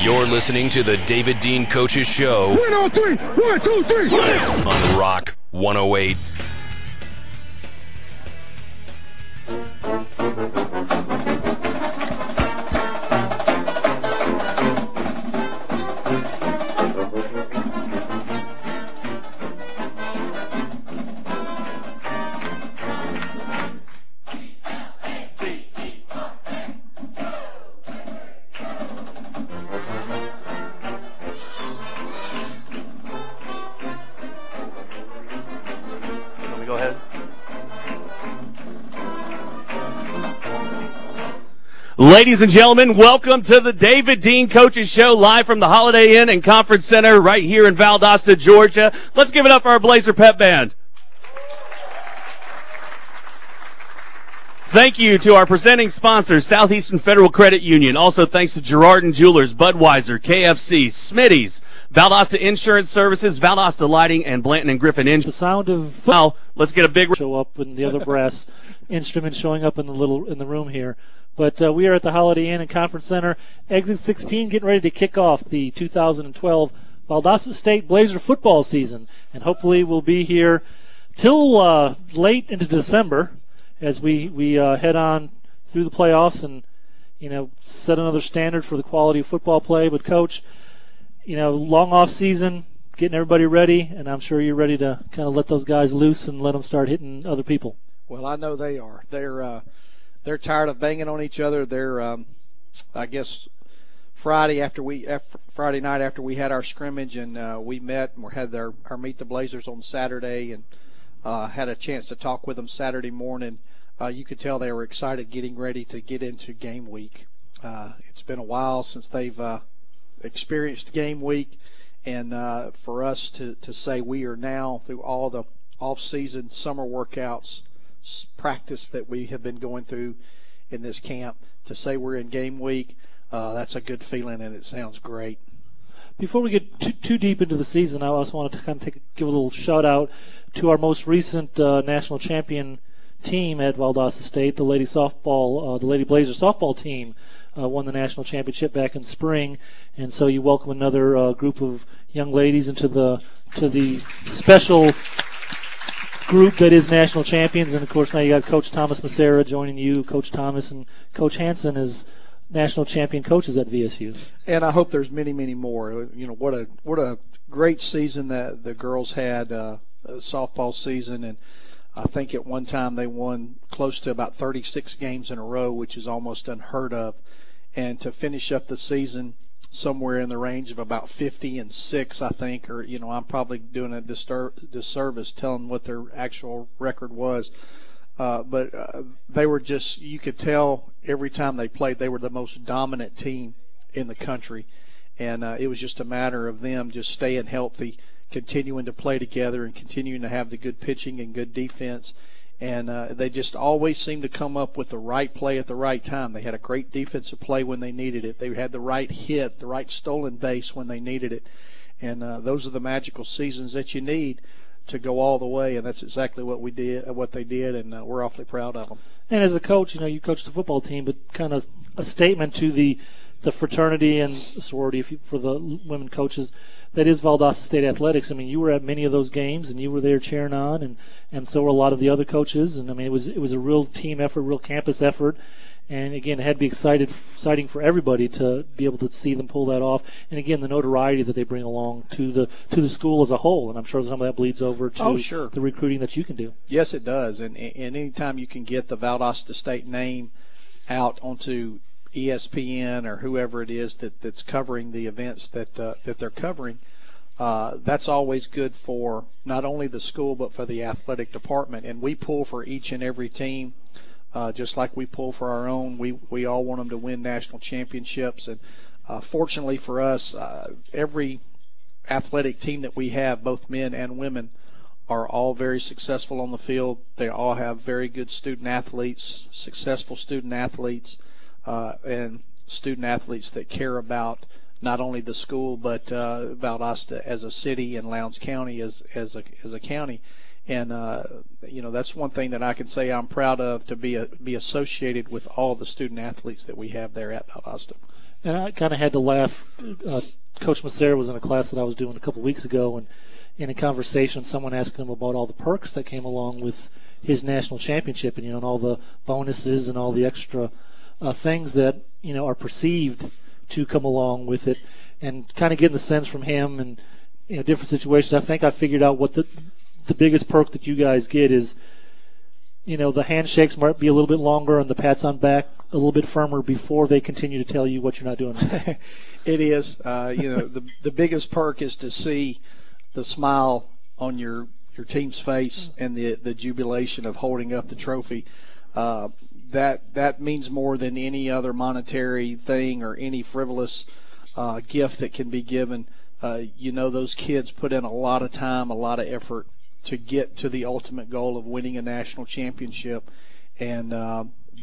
You're listening to the David Dean Coaches Show. 103, 1, 2, 3. On Rock 108. Ladies and gentlemen, welcome to the David Dean Coaches Show, live from the Holiday Inn and Conference Center right here in Valdosta, Georgia. Let's give it up for our Blazer Pep Band. Thank you to our presenting sponsors, Southeastern Federal Credit Union. Also thanks to Girard & Jewelers, Budweiser, KFC, Smitty's, Valdosta Insurance Services, Valdosta Lighting, and Blanton & Griffin Engine. The sound of now, let's get a big show up and the other brass instruments showing up in the room here. But we are at the Holiday Inn and Conference Center, Exit 16, getting ready to kick off the 2012 Valdosta State Blazer football season. And hopefully we'll be here till late into December as we head on through the playoffs and, set another standard for the quality of football play. But, Coach, long off season, getting everybody ready, and I'm sure you're ready to kind of let those guys loose and let them start hitting other people. Well, I know they are. They're tired of banging on each other. They're, I guess, Friday night after we had our scrimmage and we met and we had our Meet the Blazers on Saturday and had a chance to talk with them Saturday morning. You could tell they were excited getting ready to get into game week. It's been a while since they've experienced game week, and for us to say we are now through all the off-season summer workouts, practice that we have been going through in this camp, to say we're in game week, that's a good feeling, and it sounds great. Before we get too deep into the season, I also wanted to kind of give a little shout out to our most recent national champion team at Valdosta State, the Lady Blazer softball team. Won the national championship back in spring, and so you welcome another group of young ladies into the special group that is national champions. And of course now you got Coach Thomas Macera joining you, Coach Thomas and Coach Hansen as national champion coaches at VSU. And I hope there's many, many more. What a great season that the girls had, a softball season, and I think at one time they won close to about 36 games in a row, which is almost unheard of. And to finish up the season somewhere in the range of about 50-6, I think, or I'm probably doing a disservice telling what their actual record was. But they were just, you could tell every time they played, they were the most dominant team in the country. And it was just a matter of them just staying healthy, continuing to play together, and continuing to have the good pitching and good defense. And they just always seemed to come up with the right play at the right time. They had a great defensive play when they needed it. They had the right hit, the right stolen base when they needed it. And those are the magical seasons that you need to go all the way, and that's exactly what they did, and we're awfully proud of them. And as a coach, you coach the football team, but kind of a statement to the fraternity and sorority for the women coaches that is Valdosta State Athletics. I mean, you were at many of those games, and you were there cheering on, and so were a lot of the other coaches. And I mean, it was a real team effort, real campus effort. And again, it had to be exciting for everybody to be able to see them pull that off. And again, the notoriety that they bring along to the school as a whole. And I'm sure some of that bleeds over to the recruiting that you can do. Yes, it does. And anytime you can get the Valdosta State name out onto ESPN or whoever it is that's covering the events that they're covering, that's always good for not only the school but for the athletic department. And we pull for each and every team. Just like we pull for our own, we all want them to win national championships. And fortunately for us, every athletic team that we have, both men and women, are all very successful on the field. They all have very good student athletes, successful student athletes, and student athletes that care about not only the school but Valdosta as a city and Lowndes County as a county. And that's one thing that I can say I'm proud of, to be associated with all the student athletes that we have there at Valdosta. And I kind of had to laugh. Coach Macera was in a class that I was doing a couple weeks ago, and in a conversation, someone asked him about all the perks that came along with his national championship, and and all the bonuses and all the extra things that are perceived to come along with it, and kind of getting the sense from him and different situations. I think I figured out what the biggest perk that you guys get is. The handshakes might be a little bit longer and the pats on back a little bit firmer before they continue to tell you what you're not doing right. It is. The biggest perk is to see the smile on your team's face and the jubilation of holding up the trophy. That means more than any other monetary thing or any frivolous gift that can be given. Those kids put in a lot of time, a lot of effort to get to the ultimate goal of winning a national championship, and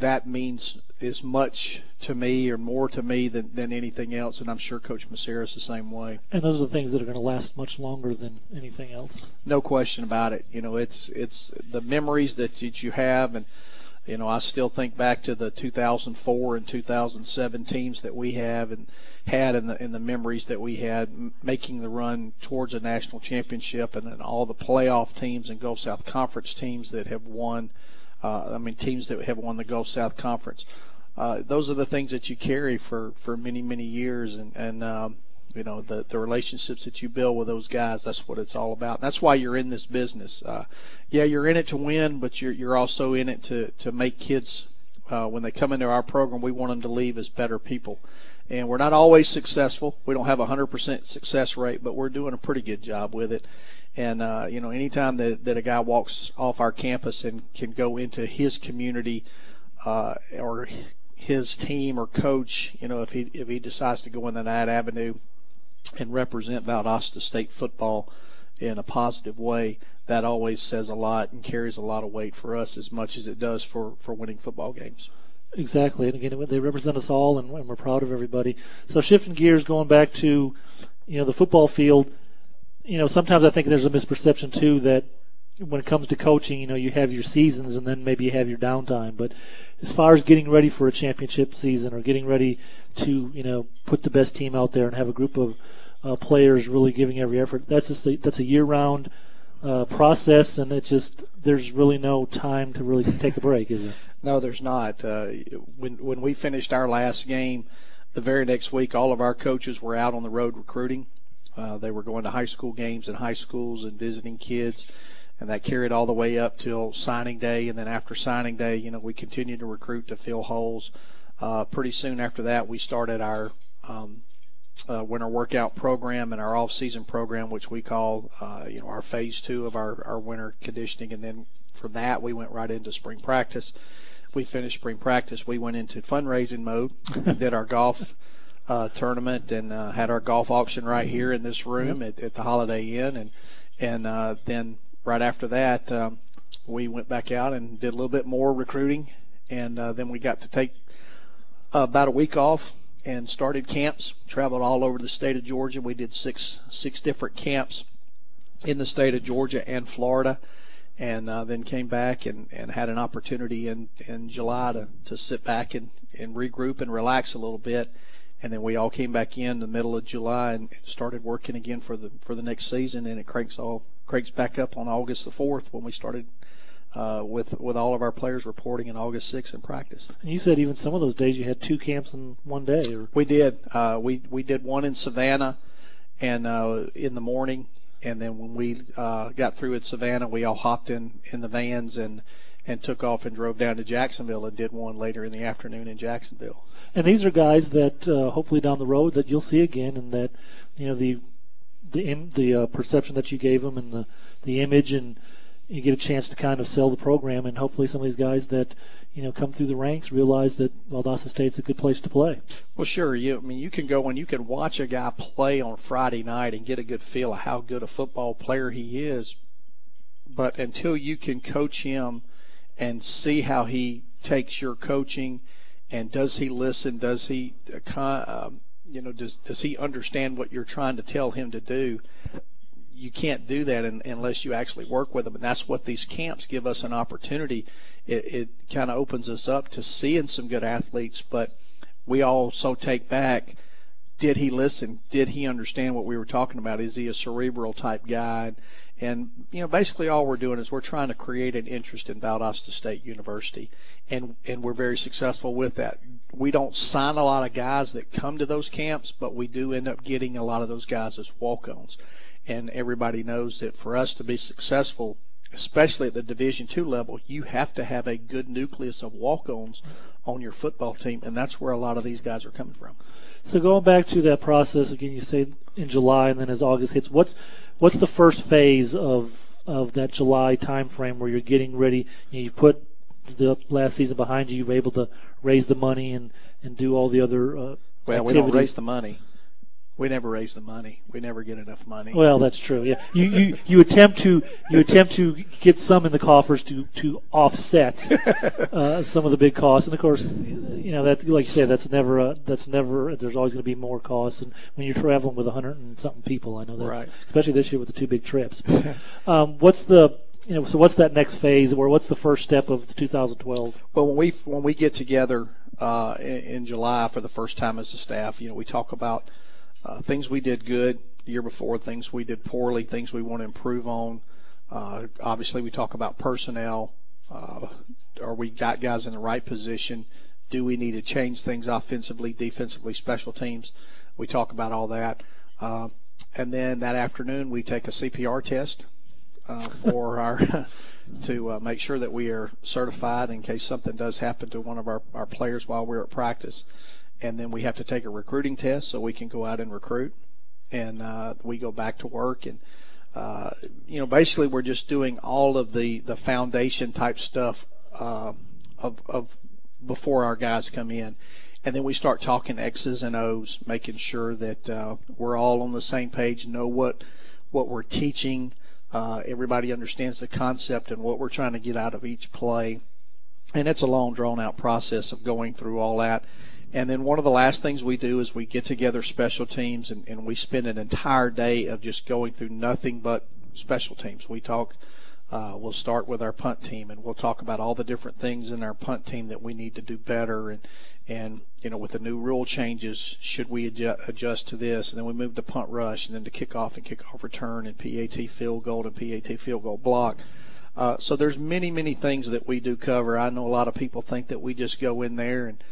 that means as much to me or more to me than anything else, and I'm sure Coach Macera is the same way. And those are the things that are going to last much longer than anything else. No question about it. It's the memories that you have, and I still think back to the 2004 and 2007 teams that we have and had in the memories that we had making the run towards a national championship, and then all the playoff teams and Gulf South Conference teams that have won. Teams that have won the Gulf South Conference. Those are the things that you carry for many, many years, and the relationships that you build with those guys. That's what it's all about. And that's why you're in this business. You're in it to win, but you're also in it to make kids. When they come into our program, we want them to leave as better people. And we're not always successful. We don't have a 100% success rate, but we're doing a pretty good job with it. And, anytime that a guy walks off our campus and can go into his community or his team or coach, if he decides to go into that avenue and represent Valdosta State football in a positive way, that always says a lot and carries a lot of weight for us as much as it does for winning football games. Exactly. And again, they represent us all, and we're proud of everybody. So shifting gears, going back to, the football field, sometimes I think there's a misperception, too, that when it comes to coaching, you have your seasons and then maybe you have your downtime. But as far as getting ready for a championship season or getting ready to, put the best team out there and have a group of players really giving every effort, that's a year-round process, and there's really no time to really take a break, is there? No, there's not. When we finished our last game, the very next week, all of our coaches were out on the road recruiting. They were going to high school games in high schools and visiting kids, and that carried all the way up till signing day. And then after signing day, we continued to recruit to fill holes. Pretty soon after that, we started our winter workout program and our off-season program, which we call our phase 2 of our winter conditioning. And then from that, we went right into spring practice. We finished spring practice. We went into fundraising mode. We did our golf tournament and had our golf auction right here in this room at the Holiday Inn. And then right after that, we went back out and did a little bit more recruiting. And then we got to take about a week off and started camps, traveled all over the state of Georgia. We did six different camps in the state of Georgia and Florida. And then came back and had an opportunity in July to sit back and regroup and relax a little bit. And then we all came back in the middle of July and started working again for the next season. And it cranks back up on August the 4th when we started with all of our players reporting in August 6th in practice. And you said even some of those days you had 2 camps in one day. Or? We did. We did one in Savannah and in the morning. And then when we got through at Savannah, we all hopped in the vans and took off and drove down to Jacksonville and did one later in the afternoon in Jacksonville. And these are guys that hopefully down the road that you'll see again, and that the perception that you gave them and the image, and you get a chance to kind of sell the program, and hopefully some of these guys that come through the ranks realize that Valdosta State's a good place to play. Well, sure. You can go and you can watch a guy play on Friday night and get a good feel of how good a football player he is. But until you can coach him and see how he takes your coaching, and does he listen? Does he, does he understand what you're trying to tell him to do? You can't do that unless you actually work with them, and that's what these camps give us an opportunity. It kind of opens us up to seeing some good athletes, but we also take back, did he listen? Did he understand what we were talking about? Is he a cerebral type guy? And, basically all we're doing is we're trying to create an interest in Valdosta State University, and we're very successful with that. We don't sign a lot of guys that come to those camps, but we do end up getting a lot of those guys as walk-ons. And everybody knows that for us to be successful, especially at the Division II level, you have to have a good nucleus of walk-ons on your football team, and that's where a lot of these guys are coming from. So going back to that process again, you say in July, and then as August hits, what's the first phase of that July time frame where you're getting ready? You've put the last season behind you. You're able to raise the money and do all the other well, activities. We don't raise the money. We never raise the money. We never get enough money. Well, that's true. Yeah, you attempt to get some in the coffers to offset some of the big costs, and of course, that, like you said, that's never. There's always going to be more costs, and when you're traveling with 100 and something people, I know that's right. Especially this year with the 2 big trips. But, what's that next phase, or what's the first step of 2012? Well, when we get together in July for the first time as a staff, we talk about things we did good the year before, things we did poorly, things we want to improve on. Obviously, we talk about personnel. Are we got guys in the right position? Do we need to change things offensively, defensively, special teams? We talk about all that. And then that afternoon, we take a CPR test for our to make sure that we are certified in case something does happen to one of our players while we're at practice. And then we have to take a recruiting test so we can go out and recruit. And we go back to work. And, basically we're just doing all of the foundation type stuff of before our guys come in. And then we start talking X's and O's, making sure that we're all on the same page, know what we're teaching. Everybody understands the concept and what we're trying to get out of each play. And it's a long, drawn-out process of going through all that. And then one of the last things we do is we get together special teams, and we spend an entire day of just going through nothing but special teams. We talk, we'll start with our punt team, and we'll talk about all the different things in our punt team that we need to do better. And with the new rule changes, should we adjust to this? And then we move to punt rush, and then to kickoff and kickoff return, and PAT field goal and PAT field goal block. So there's many, many things that we do cover. I know a lot of people think that we just go in there and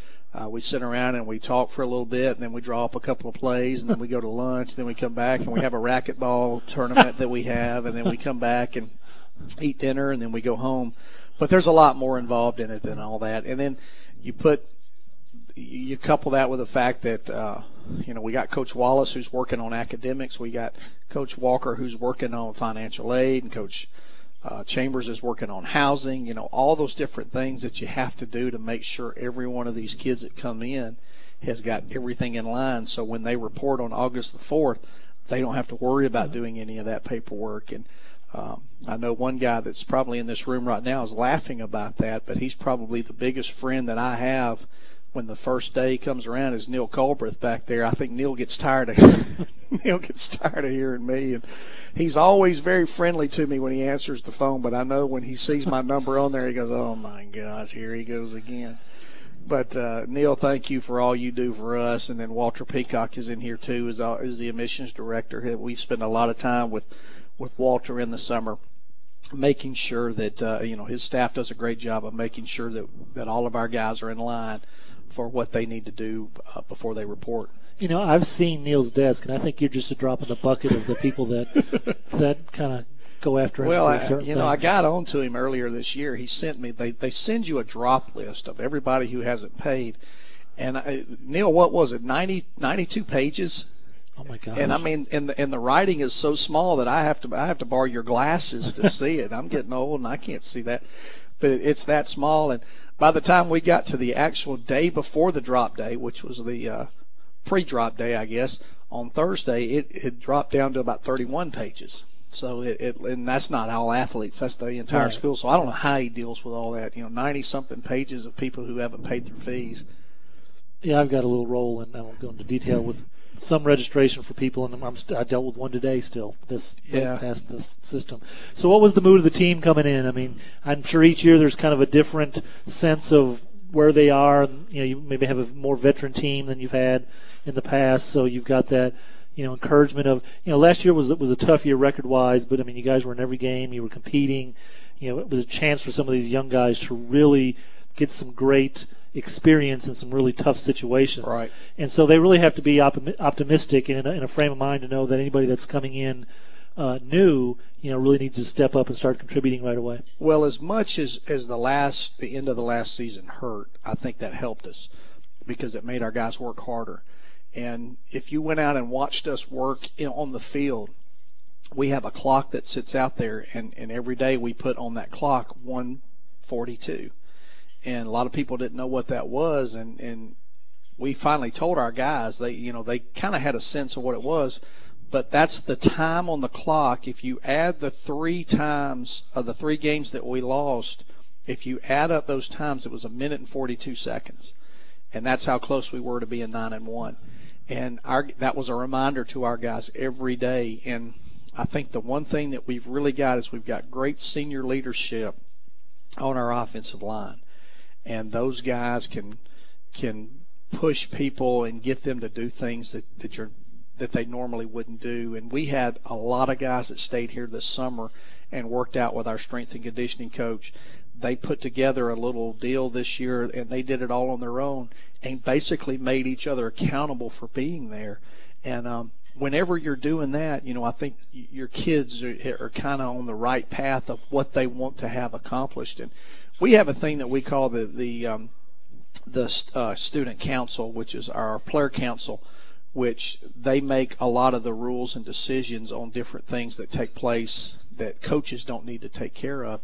we sit around and we talk for a little bit, and then we draw up a couple of plays, and then we go to lunch, and then we come back and we have a racquetball tournament that we have, and then we come back and eat dinner, and then we go home. But there's a lot more involved in it than all that. And then you couple that with the fact that we got Coach Wallace who's working on academics, we got Coach Walker who's working on financial aid, and Coach Chambers is working on housing, all those different things that you have to do to make sure every one of these kids that come in has got everything in line. So when they report on August the 4th, they don't have to worry about doing any of that paperwork. And I know one guy that's probably in this room right now is laughing about that, but he's probably the biggest friend that I have when the first day comes around is Neil Culbreth back there. I think Neil gets tired of hearing me, and he's always very friendly to me when he answers the phone, but I know when he sees my number on there, he goes, oh my gosh, here he goes again. But Neil, thank you for all you do for us. And then Walter Peacock is in here too, is the admissions director. We spend a lot of time with Walter in the summer, making sure that his staff does a great job of making sure that all of our guys are in line for what they need to do before they report. I've seen Neil's desk, and I think you're just a drop in the bucket of the people that kind of go after him. Well, I I got on to him earlier this year. He sent me. They send you a drop list of everybody who hasn't paid, and Neil, what was it? 92 pages. Oh my gosh. And I mean, and the writing is so small that I have to borrow your glasses to see it. I'm getting old and I can't see that, but it's that small. And by the time we got to the actual day before the drop day, which was the pre-drop day, I guess, on Thursday, it had dropped down to about 31 pages. So and that's not all athletes, that's the entire school. So I don't know how he deals with all that, 90-something pages of people who haven't paid their fees. Yeah, I've got a little roll, and I won't go into detail with some registration for people, and I dealt with one today still, past this system. So what was the mood of the team coming in? I mean, I'm sure each year there's kind of a different sense of where they are. You maybe have a more veteran team than you've had in the past, so you've got that encouragement of last year was a tough year record-wise, but I mean you guys were in every game, you were competing. It was a chance for some of these young guys to really get some great experience in some really tough situations. Right. And so they really have to be optimistic and in a frame of mind to know that anybody that's coming in new, really needs to step up and start contributing right away. Well, as much as the end of the last season hurt, I think that helped us because it made our guys work harder. And if you went out and watched us work on the field, we have a clock that sits out there, and every day we put on that clock 1:42. And a lot of people didn't know what that was, and we finally told our guys. They kind of had a sense of what it was, but that's the time on the clock. If you add the 3 times of the 3 games that we lost, if you add up those times, it was 1 minute and 42 seconds, and that's how close we were to being 9-1. And that was a reminder to our guys every day. And I think the one thing that we've really got is we've got great senior leadership on our offensive line. And those guys can push people and get them to do things that they normally wouldn't do. And we had a lot of guys that stayed here this summer and worked out with our strength and conditioning coach. They put together a little deal this year, and they did it all on their own and basically made each other accountable for being there. And whenever you're doing that, I think your kids are kind of on the right path of what they want to have accomplished. And we have a thing that we call the student council, which is our player council, which they make a lot of the rules and decisions on different things that take place that coaches don't need to take care of.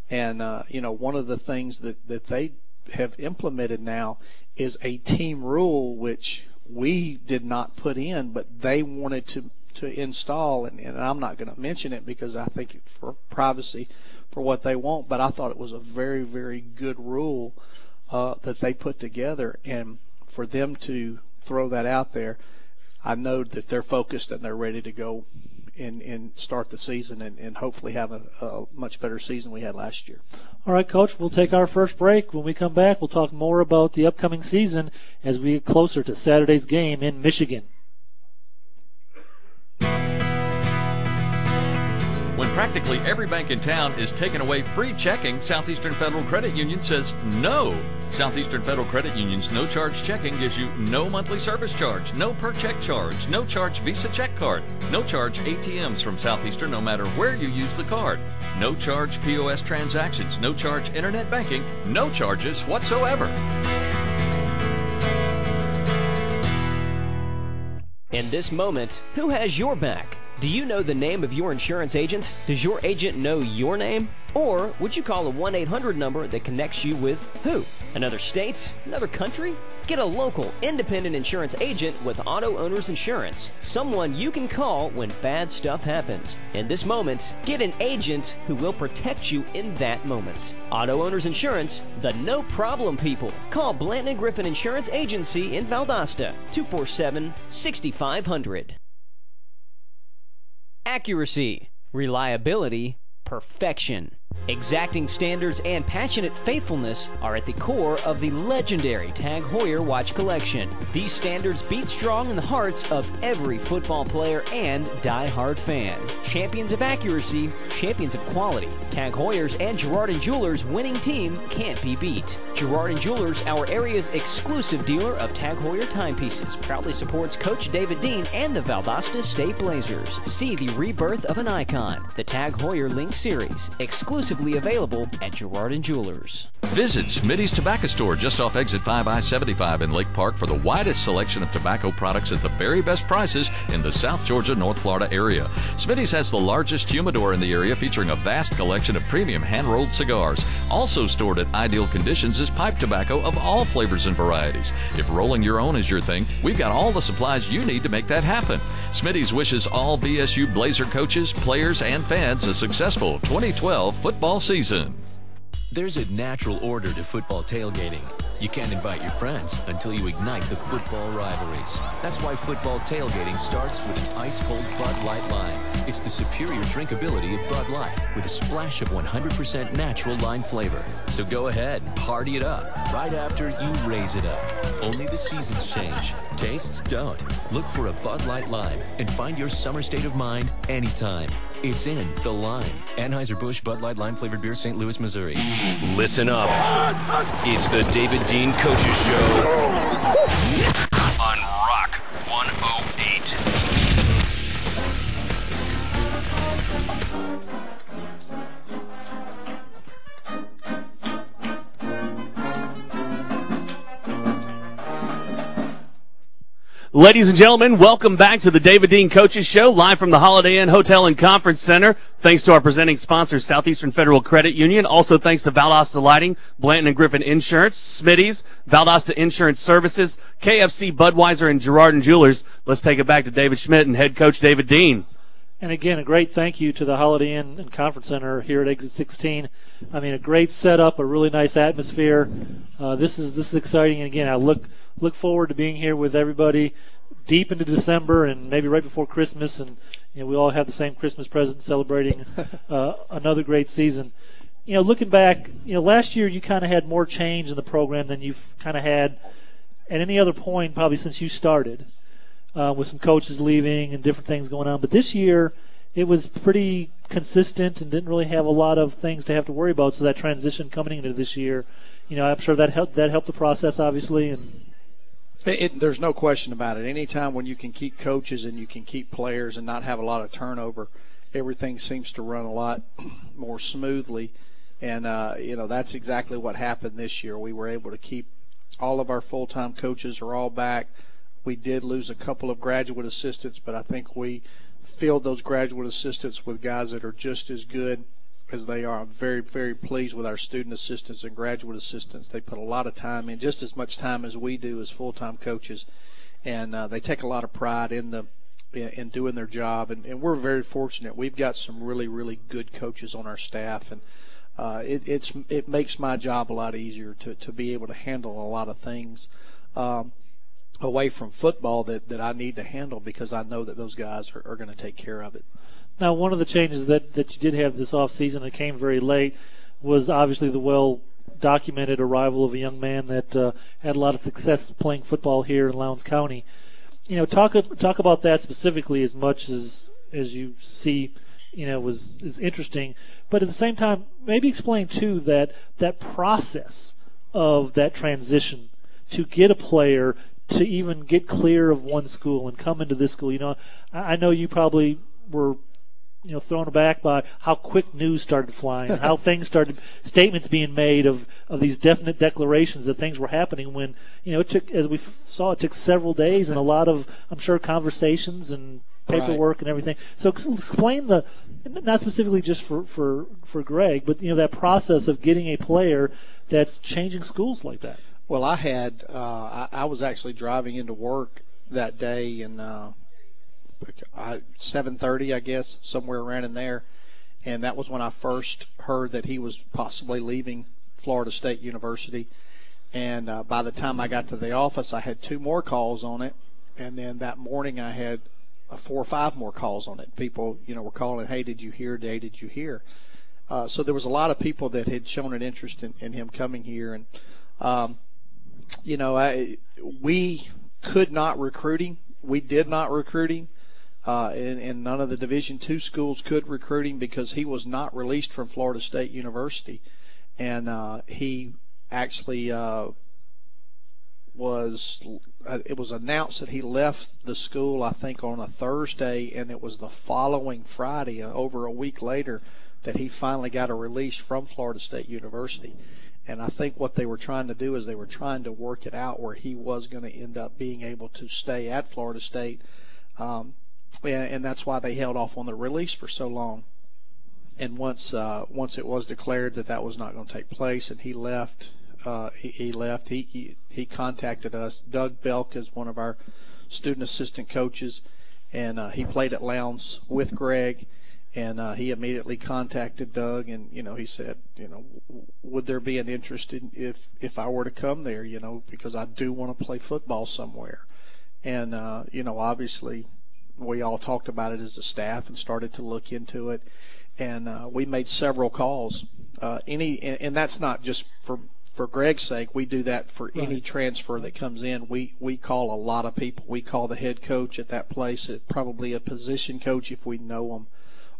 And, one of the things that they have implemented now is a team rule, which we did not put in, but they wanted to install. And I'm not going to mention it because I think for privacy for what they want, but I thought it was a very, very good rule that they put together. And for them to throw that out there, I know that they're focused and they're ready to go and start the season and hopefully have a much better season we had last year. All right, Coach, we'll take our first break. When we come back, we'll talk more about the upcoming season as we get closer to Saturday's game in Michigan. When practically every bank in town is taking away free checking, Southeastern Federal Credit Union says no. Southeastern Federal Credit Union's no-charge checking gives you no monthly service charge, no per-check charge, no-charge Visa check card, no-charge ATMs from Southeastern no matter where you use the card, no-charge POS transactions, no-charge internet banking, no charges whatsoever. In this moment, who has your back? Do you know the name of your insurance agent? Does your agent know your name? Or would you call a 1-800 number that connects you with who? Another state? Another country? Get a local, independent insurance agent with Auto Owners Insurance. Someone you can call when bad stuff happens. In this moment, get an agent who will protect you in that moment. Auto Owners Insurance, the no-problem people. Call Blanton & Griffin Insurance Agency in Valdosta, 247-6500. Accuracy, reliability, perfection. Exacting standards and passionate faithfulness are at the core of the legendary Tag Heuer watch collection. These standards beat strong in the hearts of every football player and die-hard fan. Champions of accuracy, champions of quality. Tag Heuer's and Girard & Jewelers' winning team can't be beat. Girard & Jewelers, our area's exclusive dealer of Tag Heuer timepieces, proudly supports Coach David Dean and the Valdosta State Blazers. See the rebirth of an icon, the Tag Heuer Link Series, exclusively available at Girard & Jewelers. Visit Smitty's Tobacco Store just off Exit 5 I-75 in Lake Park for the widest selection of tobacco products at the very best prices in the South Georgia, North Florida area. Smitty's has the largest humidor in the area featuring a vast collection of premium hand-rolled cigars. Also stored at ideal conditions is pipe tobacco of all flavors and varieties. If rolling your own is your thing, we've got all the supplies you need to make that happen. Smitty's wishes all BSU Blazer coaches, players, and fans a successful 2012 football season. There's a natural order to football tailgating. You can't invite your friends until you ignite the football rivalries. That's why football tailgating starts with an ice-cold Bud Light Lime. It's the superior drinkability of Bud Light with a splash of 100% natural lime flavor. So go ahead and party it up right after you raise it up. Only the seasons change. Tastes don't. Look for a Bud Light Lime and find your summer state of mind anytime. It's in the lime. Anheuser-Busch Bud Light Lime Flavored Beer, St. Louis, Missouri. Listen up. It's the David Dean Coaches Show on Rock 108. Ladies and gentlemen, welcome back to the David Dean Coaches Show, live from the Holiday Inn Hotel and Conference Center. Thanks to our presenting sponsor, Southeastern Federal Credit Union. Also thanks to Valdosta Lighting, Blanton and Griffin Insurance, Smitty's, Valdosta Insurance Services, KFC, Budweiser, and Girard & Jewelers. Let's take it back to David Schmidt and head coach David Dean. And again, a great thank you to the Holiday Inn and Conference Center here at Exit 16. I mean, a great setup, a really nice atmosphere. This is exciting. And again, I look forward to being here with everybody deep into December and maybe right before Christmas. And we all have the same Christmas present, celebrating another great season. Looking back, last year you kind of had more change in the program than you've kind of had at any other point probably since you started. With some coaches leaving and different things going on. But this year, it was pretty consistent and didn't really have a lot of things to have to worry about. So that transition coming into this year, I'm sure that helped the process, obviously. And there's no question about it. Anytime when you can keep coaches and you can keep players and not have a lot of turnover, everything seems to run a lot more smoothly. And, that's exactly what happened this year. We were able to keep all of our full-time coaches are all back. We did lose a couple of graduate assistants, but I think we filled those graduate assistants with guys that are just as good as they are. I'm very, very pleased with our student assistants and graduate assistants. They put a lot of time in, just as much time as we do as full-time coaches, and they take a lot of pride in doing their job. And we're very fortunate. We've got some really, really good coaches on our staff, and it makes my job a lot easier to be able to handle a lot of things away from football that I need to handle, because I know that those guys are going to take care of it. Now, one of the changes that you did have this offseason that came very late was obviously the well-documented arrival of a young man that had a lot of success playing football here in Lowndes County. Talk about that specifically as much as you see, is interesting. But at the same time, maybe explain, too, that process of that transition to get a player to even get clear of one school and come into this school. I know you probably were, thrown aback by how quick news started flying, how things started, statements being made of these definite declarations that things were happening when, it took, as we saw, it took several days and a lot of, I'm sure, conversations and paperwork and everything. So explain not specifically just for Greg, but, that process of getting a player that's changing schools like that. Well, I was actually driving into work that day and 7:30, I guess, somewhere around in there, and that was when I first heard that he was possibly leaving Florida State University. And by the time I got to the office, I had 2 more calls on it, and then that morning I had 4 or 5 more calls on it. People, were calling, "Hey, did you hear? Hey, did you hear?" So there was a lot of people that had shown an interest in him coming here, and we could not recruit him. We did not recruit him, and none of the Division II schools could recruit him because he was not released from Florida State University. And he actually it was announced that he left the school, I think, on a Thursday, and it was the following Friday, over a week later, that he finally got a release from Florida State University. And I think what they were trying to do is they were trying to work it out where he was going to end up being able to stay at Florida State. And that's why they held off on the release for so long. And once it was declared that was not going to take place and he left, he contacted us. Doug Belk is one of our student assistant coaches, and he played at Lowndes with Greg. And he immediately contacted Doug, and he said, would there be an interest in if I were to come there, because I do want to play football somewhere. And obviously we all talked about it as a staff and started to look into it, and we made several calls. And that's not just for Greg's sake. We do that for any transfer that comes in. We call a lot of people. We call the head coach at that place, probably a position coach if we know them,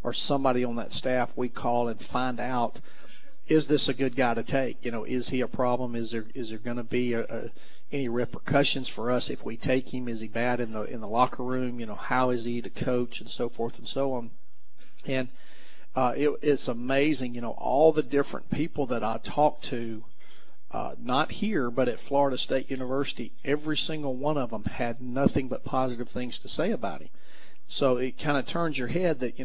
or somebody on that staff. We call and find out, is this a good guy to take? Is he a problem? Is there going to be any repercussions for us if we take him? Is he bad in the locker room? How is he to coach, and so forth and so on. And it's amazing, all the different people that I talked to, not here, but at Florida State University. Every single one of them had nothing but positive things to say about him. So it kind of turns your head that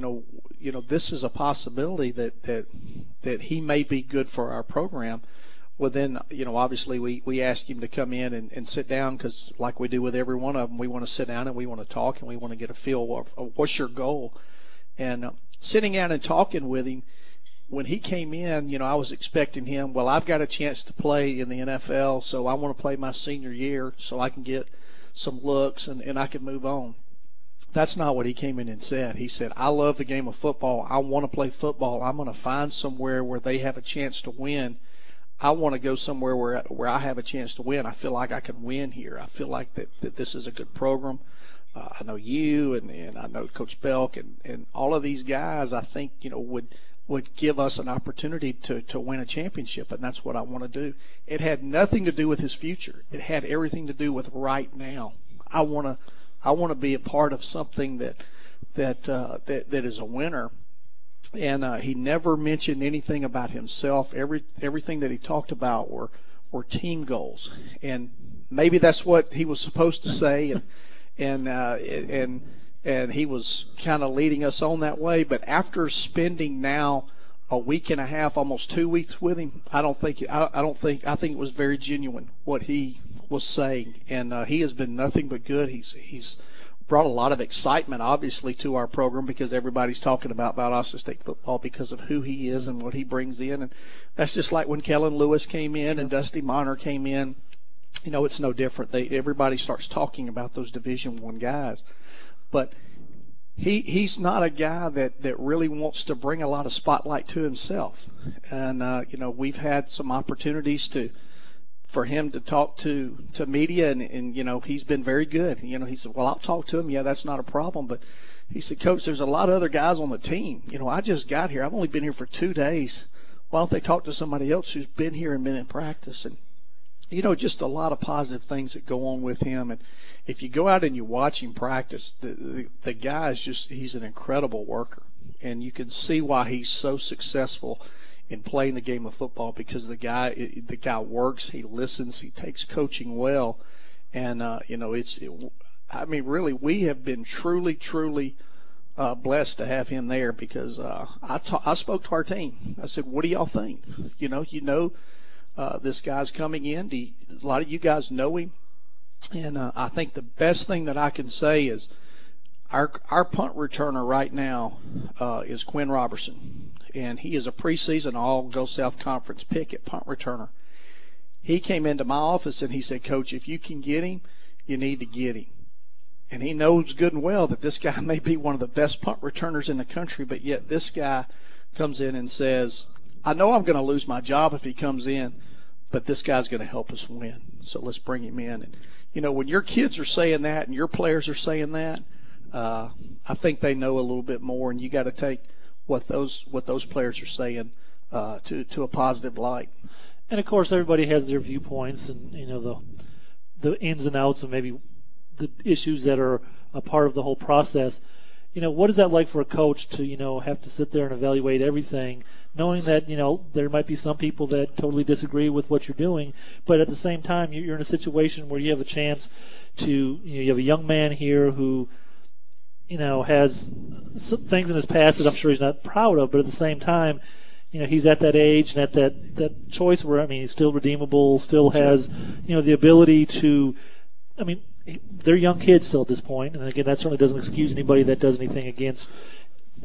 this is a possibility that he may be good for our program. Well, then obviously we asked him to come in and sit down, because like we do with every one of them, we want to sit down and we want to talk and we want to get a feel of what's your goal. And sitting down and talking with him, when he came in, I was expecting him, well, I've got a chance to play in the NFL, so I want to play my senior year so I can get some looks and I can move on. That's not what he came in and said. He said, I love the game of football. I want to play football. I'm going to find somewhere where they have a chance to win. I want to go somewhere where I have a chance to win. I feel like I can win here. I feel like that this is a good program. I know you and I know Coach Belk and all of these guys, I think, would give us an opportunity to win a championship, and that's what I want to do. It had nothing to do with his future. It had everything to do with right now. I want to be a part of something that is a winner. And he never mentioned anything about himself. Everything that he talked about were team goals, and maybe that's what he was supposed to say, and he was kind of leading us on that way. But after spending now a week and a half, almost 2 weeks with him, I think it was very genuine what he was saying, and he has been nothing but good. He's brought a lot of excitement, obviously, to our program, because everybody's talking about Valdosta State football because of who he is and what he brings in. And that's just like when Kellen Lewis came in and Dusty Monner came in. It's no different. Everybody starts talking about those Division I guys. But he's not a guy that really wants to bring a lot of spotlight to himself. And, we've had some opportunities for him to talk to media, and he's been very good. He said, well, I'll talk to him. Yeah, that's not a problem. But he said, Coach, there's a lot of other guys on the team. I just got here. I've only been here for 2 days. Why don't they talk to somebody else who's been here and been in practice? And, just a lot of positive things that go on with him. And if you go out and you watch him practice, the guy he's an incredible worker. And you can see why he's so successful in playing the game of football, because the guy works, he listens, he takes coaching well, and really, we have been truly blessed to have him there, because I spoke to our team. I said, what do y'all think? This guy's coming in. A lot of you guys know him, and I think the best thing that I can say is our punt returner right now is Quinn Robertson. And he is a preseason All-Go South Conference pick at punt returner. He came into my office and he said, Coach, if you can get him, you need to get him. And he knows good and well that this guy may be one of the best punt returners in the country, but yet this guy comes in and says, I know I'm going to lose my job if he comes in, but this guy's going to help us win. So let's bring him in. And, when your kids are saying that and your players are saying that, I think they know a little bit more, and you got to take what those players are saying to a positive light. And of course, everybody has their viewpoints, and the ins and outs of maybe the issues that are a part of the whole process. What is that like for a coach to have to sit there and evaluate everything, knowing that there might be some people that totally disagree with what you're doing, but at the same time you're in a situation where you have a chance to you have a young man here who has some things in his past that I'm sure he's not proud of, but at the same time, he's at that age and at that choice where, he's still redeemable, still has, the ability to, they're young kids still at this point, and again, that certainly doesn't excuse anybody that does anything against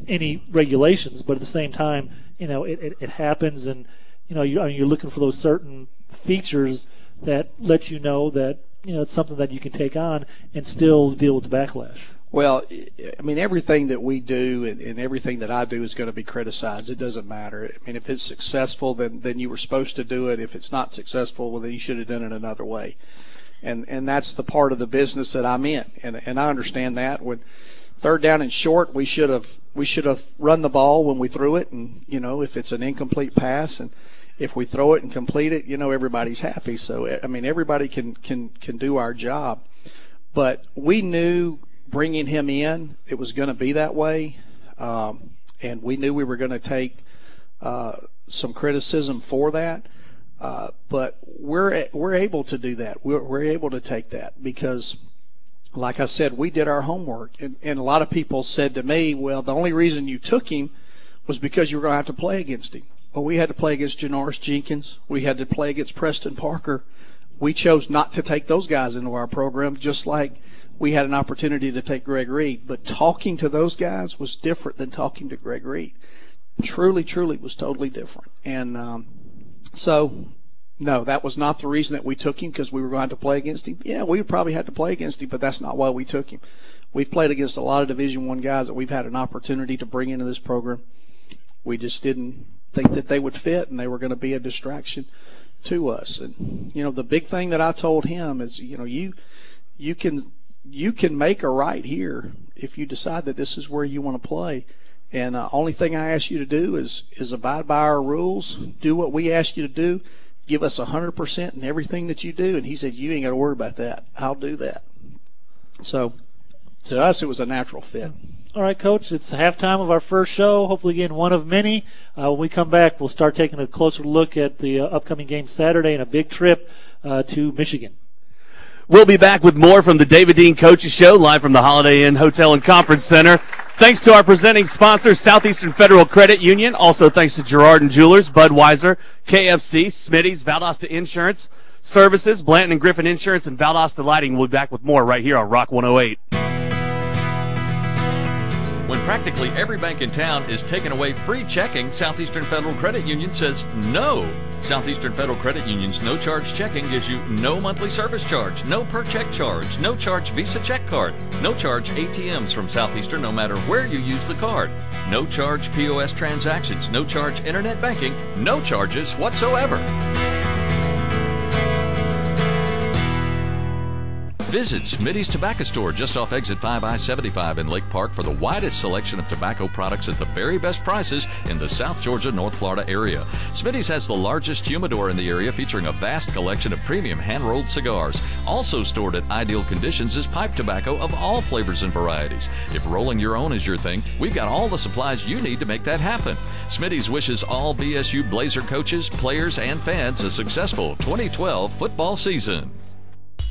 any regulations, but at the same time, it happens, and you're looking for those certain features that let you know that it's something that you can take on and still deal with the backlash. Well, I mean, everything that we do and everything that I do is going to be criticized. It doesn't matter. I mean, if it's successful, then you were supposed to do it. If it's not successful, well, then you should have done it another way. And that's the part of the business that I'm in. And I understand that. When third down and short, we should have run the ball when we threw it. And, if it's an incomplete pass and if we throw it and complete it, everybody's happy. So, I mean, everybody can do our job. But we knew bringing him in, it was going to be that way, and we knew we were going to take some criticism for that. But we're able to do that. We're able to take that because, like I said, we did our homework. And a lot of people said to me, well, the only reason you took him was because you were going to have to play against him. Well, we had to play against Janoris Jenkins. We had to play against Preston Parker. We chose not to take those guys into our program, just like we had an opportunity to take Greg Reed. But talking to those guys was different than talking to Greg Reed. Truly was totally different. And so, no, that was not the reason that we took him, because we were going to play against him. Yeah, we probably had to play against him, but that's not why we took him. We've played against a lot of Division I guys that we've had an opportunity to bring into this program. We just didn't think that they would fit, and they were going to be a distraction to us. And, the big thing that I told him is, you can make a right here if you decide that this is where you want to play. And the only thing I ask you to do is abide by our rules, do what we ask you to do, give us 100% in everything that you do. And he said, you ain't got to worry about that. I'll do that. So to us, it was a natural fit. All right, Coach, it's halftime of our first show, hopefully again one of many. When we come back, we'll start taking a closer look at the upcoming game Saturday and a big trip to Michigan. We'll be back with more from the David Dean Coaches Show, live from the Holiday Inn Hotel and Conference Center. Thanks to our presenting sponsors, Southeastern Federal Credit Union. Also thanks to Girard & Jewelers, Budweiser, KFC, Smitty's, Valdosta Insurance Services, Blanton & Griffin Insurance, and Valdosta Lighting. We'll be back with more right here on Rock 108. When practically every bank in town is taking away free checking, Southeastern Federal Credit Union says no. Southeastern Federal Credit Union's no-charge checking gives you no monthly service charge, no per-check charge, no-charge Visa check card, no-charge ATMs from Southeastern no matter where you use the card, no-charge POS transactions, no-charge internet banking, no charges whatsoever. Visit Smitty's Tobacco Store just off Exit 5 I-75 in Lake Park for the widest selection of tobacco products at the very best prices in the South Georgia, North Florida area. Smitty's has the largest humidor in the area, featuring a vast collection of premium hand-rolled cigars. Also stored at ideal conditions is pipe tobacco of all flavors and varieties. If rolling your own is your thing, we've got all the supplies you need to make that happen. Smitty's wishes all BSU Blazer coaches, players, and fans a successful 2012 football season.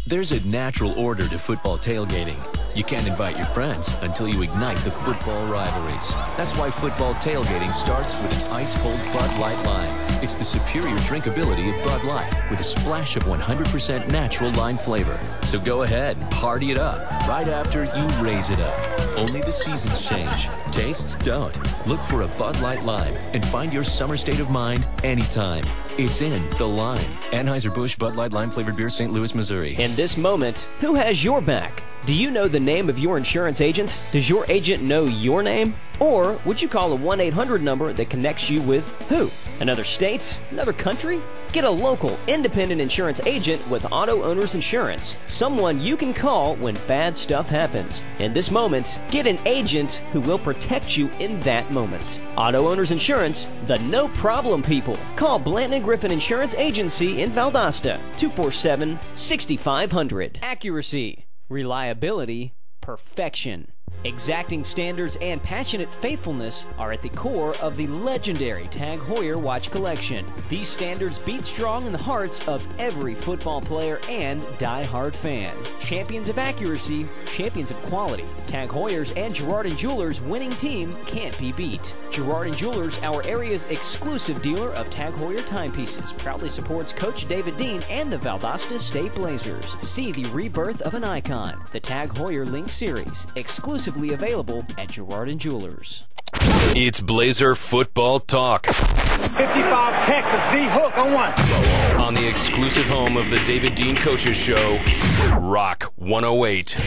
There's a natural order to football tailgating. You can't invite your friends until you ignite the football rivalries. That's why football tailgating starts with an ice-cold Bud Light Lime. It's the superior drinkability of Bud Light with a splash of 100% natural lime flavor. So go ahead and party it up right after you raise it up. Only the seasons change. Tastes don't. Look for a Bud Light Lime and find your summer state of mind anytime. It's in the Lime. Anheuser-Busch Bud Light Lime flavored beer, St. Louis, Missouri. In this moment, who has your back? Do you know the name of your insurance agent? Does your agent know your name? Or would you call a 1-800 number that connects you with who? Another state? Another country? Get a local, independent insurance agent with Auto Owners Insurance. Someone you can call when bad stuff happens. In this moment, get an agent who will protect you in that moment. Auto Owners Insurance, the no-problem people. Call Blanton & Griffin Insurance Agency in Valdosta, 247-6500. Accuracy, reliability, perfection. Exacting standards and passionate faithfulness are at the core of the legendary Tag Heuer watch collection. These standards beat strong in the hearts of every football player and die-hard fan. Champions of accuracy, champions of quality. Tag Heuer's and Girard & Jewelers' winning team can't be beat. Girard & Jewelers, our area's exclusive dealer of Tag Heuer timepieces, proudly supports Coach David Dean and the Valdosta State Blazers. See the rebirth of an icon, the Tag Heuer Link Series, exclusively available at Girard & Jewelers. It's Blazer football talk 55 Texas, Z hook on one. on the exclusive home of the David Dean Coaches Show, Rock 108.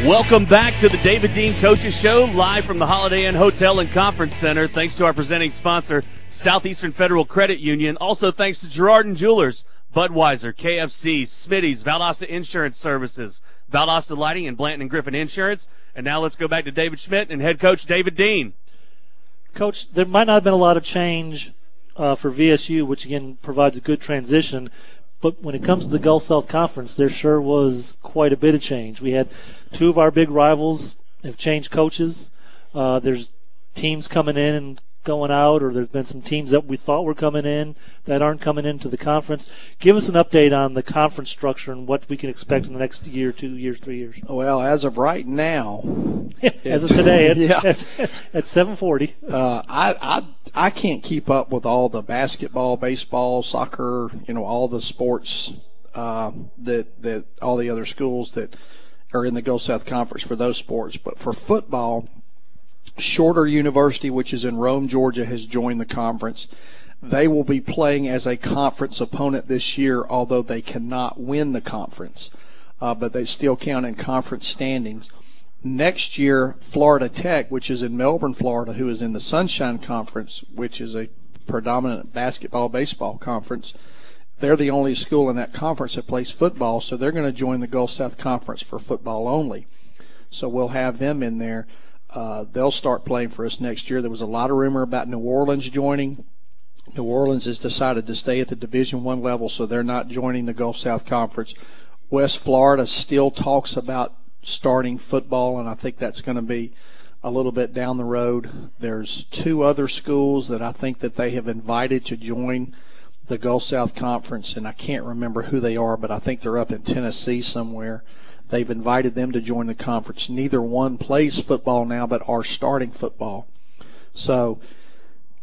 Welcome back to the David Dean Coaches Show, live from the Holiday Inn Hotel and Conference Center. Thanks to our presenting sponsor, Southeastern Federal Credit Union. Also thanks to Girard & Jewelers, Budweiser, KFC, Smitty's, Valdosta Insurance Services, Valdosta Lighting, and Blanton & Griffin Insurance. And now let's go back to David Schmidt and head coach David Dean. Coach, there might not have been a lot of change for VSU, which again provides a good transition. But when it comes to the Gulf South Conference, there sure was quite a bit of change. We had two of our big rivals have changed coaches. There's teams coming in and going out, or there's been some teams that we thought were coming in that aren't coming into the conference. Give us an update on the conference structure and what we can expect in the next year, 2 years, 3 years. Well, as of right now, as of today, at yeah. at 7:40. I can't keep up with all the basketball, baseball, soccer, all the sports that all the other schools that are in the Gulf South Conference for those sports. But for football, Shorter University, which is in Rome, Georgia, has joined the conference. They will be playing as a conference opponent this year, although they cannot win the conference. But they still count in conference standings. Next year, Florida Tech, which is in Melbourne, Florida, who is in the Sunshine Conference, which is a predominant basketball, baseball conference, they're the only school in that conference that plays football, so they're going to join the Gulf South Conference for football only. So we'll have them in there. They'll start playing for us next year. There was a lot of rumor about New Orleans joining. New Orleans has decided to stay at the Division I level, so they're not joining the Gulf South Conference. West Florida still talks about starting football, and I think that's going to be a little bit down the road. There's two other schools that I think that they have invited to join the Gulf South Conference, and I can't remember who they are, but I think they're up in Tennessee somewhere. They've invited them to join the conference. Neither one plays football now, but are starting football. So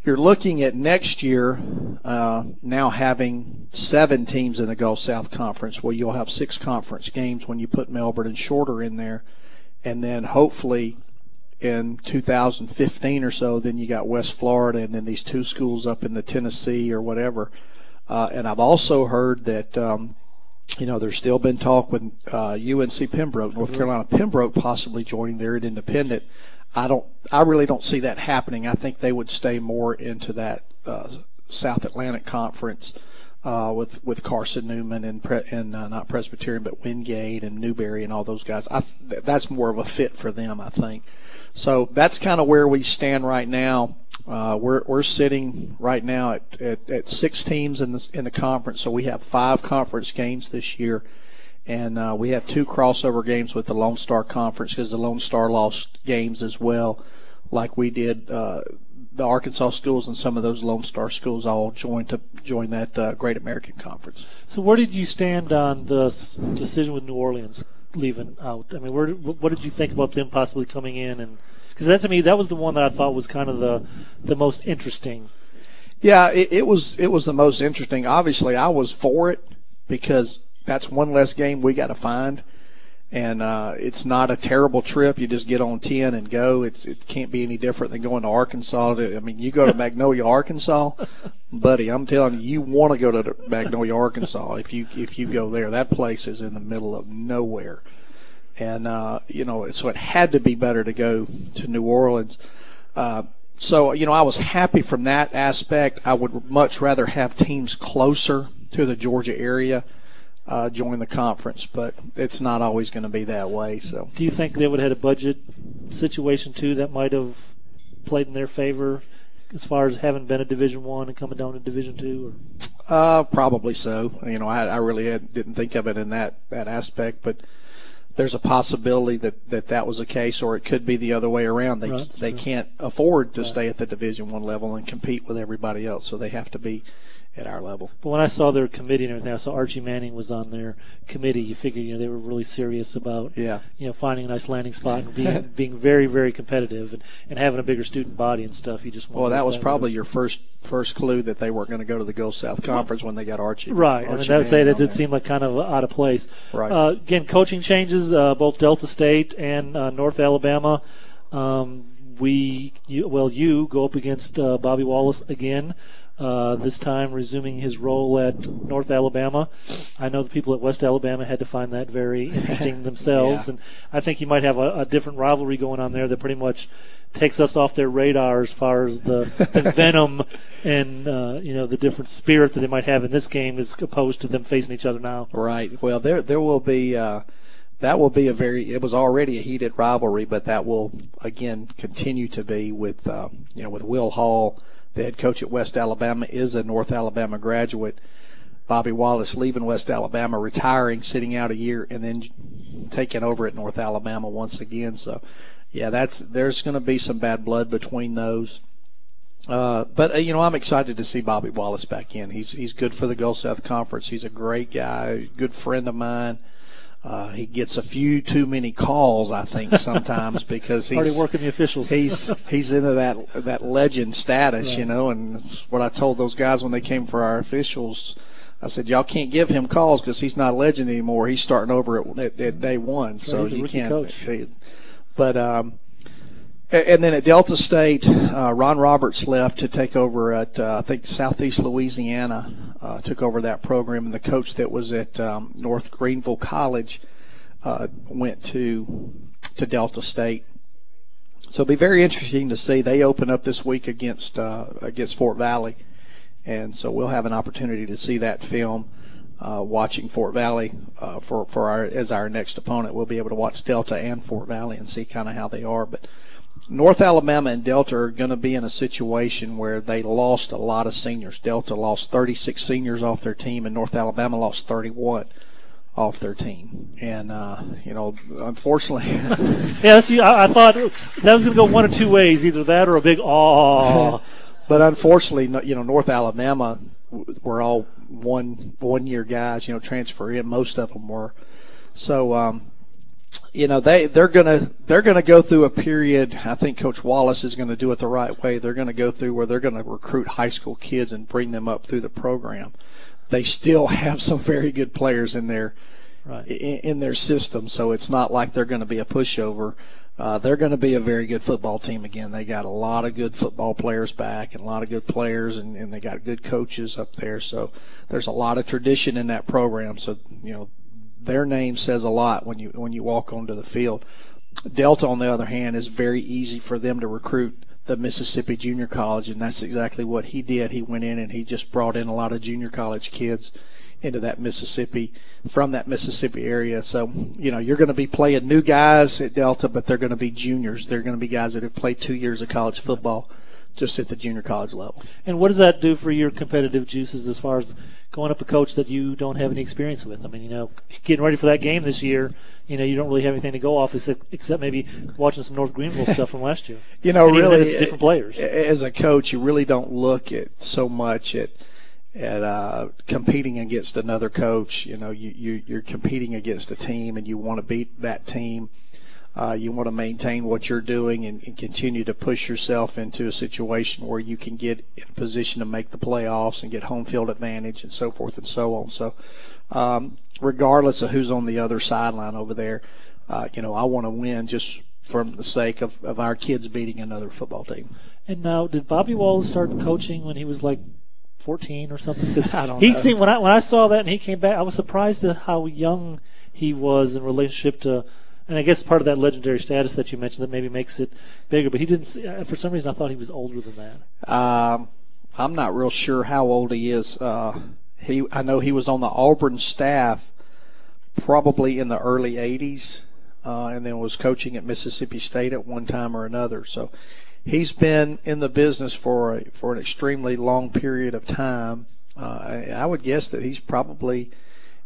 you're looking at next year now having 7 teams in the Gulf South Conference. Well, you'll have 6 conference games when you put Melbourne and Shorter in there. And then hopefully in 2015 or so, then you got West Florida and then these 2 schools up in the Tennessee or whatever. And I've also heard that there's still been talk with UNC Pembroke, North Carolina Pembroke possibly joining there at Independent. I really don't see that happening. I think they would stay more into that South Atlantic Conference with Carson Newman and not Presbyterian, but Wingate and Newberry and all those guys. That's more of a fit for them, I think. So that's kind of where we stand right now. We're sitting right now at 6 teams in the conference, so we have 5 conference games this year, and we have 2 crossover games with the Lone Star Conference because the Lone Star lost games as well, like we did. The Arkansas schools and some of those Lone Star schools all join that Great American Conference. So where did you stand on the decision with New Orleans leaving out? I mean, what did you think about them possibly coming in? And because that, to me, that was the one that I thought was kind of the most interesting. Yeah, it was the most interesting. Obviously, I was for it because that's one less game we got to find, and it's not a terrible trip. You just get on 10 and go. It can't be any different than going to Arkansas. I mean, you go to Magnolia, Arkansas, buddy. I'm telling you want to go to Magnolia, Arkansas if you go there. That place is in the middle of nowhere. And, so it had to be better to go to New Orleans. So, I was happy from that aspect. I would much rather have teams closer to the Georgia area join the conference, but it's not always going to be that way. So, do you think they would have had a budget situation, too, that might have played in their favor as far as having been a Division I and coming down to Division II? Or? Probably so. I really didn't think of it in that aspect, but there's a possibility that was the case, or it could be the other way around. They can't afford to stay at the Division I level and compete with everybody else, so they have to be at our level. But when I saw their committee and everything, I saw Archie Manning was on their committee. You figure, they were really serious about, finding a nice landing spot and being very, very competitive and having a bigger student body and stuff. You just that was probably your first clue that they weren't going to go to the Gulf South Conference when they got Archie. Right. Archie that did seem like kind of out of place. Right. Again, coaching changes, both Delta State and North Alabama. You go up against Bobby Wallace again. This time resuming his role at North Alabama. I know the people at West Alabama had to find that very interesting themselves, and I think you might have a different rivalry going on there that pretty much takes us off their radar as far as the venom and the different spirit that they might have in this game as opposed to them facing each other now. Right. Well, there will be that will be it was already a heated rivalry, but that will again continue to be with with Will Hall. The head coach at West Alabama is a North Alabama graduate. Bobby Wallace leaving West Alabama, retiring, sitting out a year, and then taking over at North Alabama once again. So, yeah, there's going to be some bad blood between those. But I'm excited to see Bobby Wallace back in. He's good for the Gulf South Conference. He's a great guy, good friend of mine. He gets a few too many calls, I think, sometimes because he's already working the officials. He's into that legend status, right. And that's what I told those guys when they came for our officials. I said, y'all can't give him calls because he's not a legend anymore. He's starting over at day one, right, so he's a you rookie can't. Coach. But and then at Delta State, Ron Roberts left to take over at I think Southeast Louisiana. Took over that program, and the coach that was at North Greenville College went to Delta State. So it'll be very interesting to see. They open up this week against Fort Valley, and so we'll have an opportunity to see that film. Watching Fort Valley as our next opponent, we'll be able to watch Delta and Fort Valley and see kind of how they are. But North Alabama and Delta are going to be in a situation where they lost a lot of seniors. Delta lost 36 seniors off their team, and North Alabama lost 31 off their team. And, unfortunately. Yes, I thought that was going to go one of two ways, either that or a big aw. But unfortunately, North Alabama were all one-year guys, transfer in. Most of them were. So, they're gonna go through a period. I think Coach Wallace is going to do it the right way. They're going to go through where they're going to recruit high school kids and bring them up through the program. They still have some very good players in their in their system, so it's not like they're going to be a pushover. They're going to be a very good football team again. They got a lot of good football players back and a lot of good players, and they got good coaches up there. So there's a lot of tradition in that program. So their name says a lot when you walk onto the field. Delta, on the other hand, is very easy for them to recruit the Mississippi Junior College, and that's exactly what he did. He went in and he just brought in a lot of junior college kids into that from that Mississippi area. So, you're going to be playing new guys at Delta, but they're going to be juniors. They're going to be guys that have played 2 years of college football just at the junior college level. And what does that do for your competitive juices as far as going up a coach that you don't have any experience with? I mean, getting ready for that game this year, you don't really have anything to go off except maybe watching some North Greenville stuff from last year. Really, it's different players. As a coach, you really don't look at so much at competing against another coach. You're competing against a team, and you want to beat that team. You want to maintain what you're doing and continue to push yourself into a situation where you can get in a position to make the playoffs and get home field advantage and so forth and so on. So regardless of who's on the other sideline over there, I want to win just from the sake of our kids beating another football team. And now, did Bobby Wallace start coaching when he was like 14 or something? I don't know. When I saw that and he came back, I was surprised at how young he was in relationship to, and I guess part of that legendary status that you mentioned that maybe makes it bigger. But he didn't. For some reason, I thought he was older than that. I'm not real sure how old he is. I know he was on the Auburn staff probably in the early 80s, and then was coaching at Mississippi State at one time or another. So he's been in the business for an extremely long period of time. I would guess that he's probably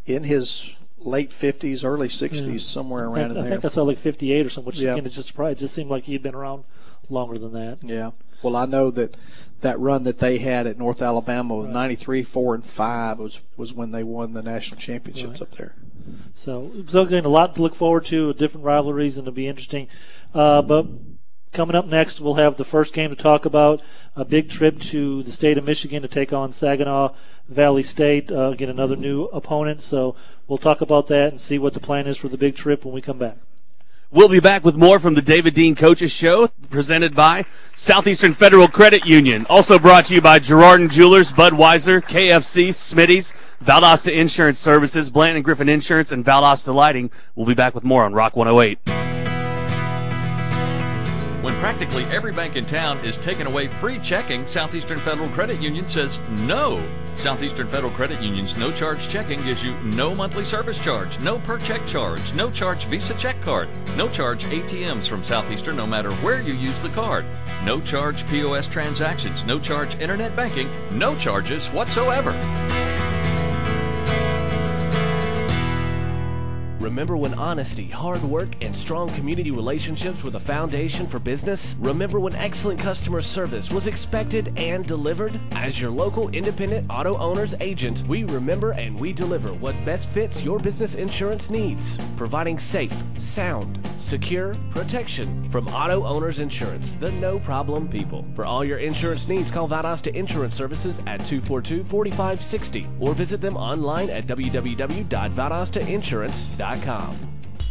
in his late 50s, early 60s, somewhere around in there. I think I saw like 58 or something, which again is just surprised. It just seemed like he'd been around longer than that. Yeah. Well, I know that run that they had at North Alabama was 93, 4, and 5 was when they won the national championships up there. So again, a lot to look forward to, different rivalries, and it'll be interesting. But coming up next, we'll have the first game to talk about, a big trip to the state of Michigan to take on Saginaw Valley State, again, another new opponent. So we'll talk about that and see what the plan is for the big trip when we come back. We'll be back with more from the David Dean Coaches Show, presented by Southeastern Federal Credit Union. Also brought to you by Girard & Jewelers, Budweiser, KFC, Smitty's, Valdosta Insurance Services, Blanton & Griffin Insurance, and Valdosta Lighting. We'll be back with more on Rock 108. When practically every bank in town is taking away free checking, Southeastern Federal Credit Union says no. Southeastern Federal Credit Union's no-charge checking gives you no monthly service charge, no per-check charge, no-charge Visa check card, no-charge ATMs from Southeastern no matter where you use the card, no-charge POS transactions, no-charge internet banking, no charges whatsoever. Remember when honesty, hard work, and strong community relationships were the foundation for business? Remember when excellent customer service was expected and delivered? As your local independent auto owner's agent, we remember and we deliver what best fits your business insurance needs, providing safe, sound, secure protection from Auto Owners Insurance, the no-problem people. For all your insurance needs, call Valdosta Insurance Services at 242-4560 or visit them online at www.valdostainsurance.com.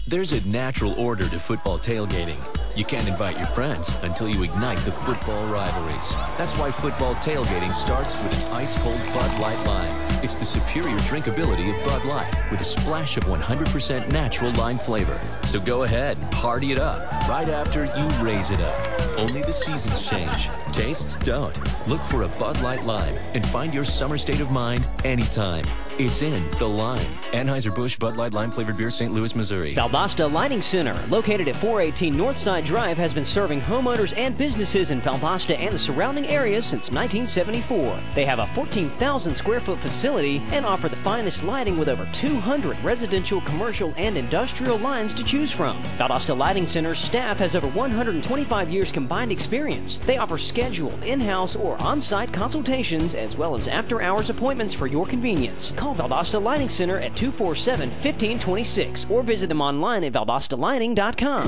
There's a natural order to football tailgating. You can't invite your friends until you ignite the football rivalries. That's why football tailgating starts with an ice-cold Bud Light Lime. It's the superior drinkability of Bud Light with a splash of 100% natural lime flavor. So go ahead and party it up right after you raise it up. Only the seasons change. Tastes don't. Look for a Bud Light Lime and find your summer state of mind anytime. It's in the Lime. Anheuser-Busch Bud Light Lime flavored beer, St. Louis, Missouri. Valdosta Lighting Center, located at 418 Northside Drive, has been serving homeowners and businesses in Valdosta and the surrounding areas since 1974. They have a 14,000 square foot facility and offer the finest lighting with over 200 residential, commercial, and industrial lines to choose from. Valdosta Lighting Center's staff has over 125 years combined experience. They offer scheduled in-house or on-site consultations as well as after-hours appointments for your convenience. Call Valdosta Lighting Center at 247-1526 or visit them online at valdostalighting.com.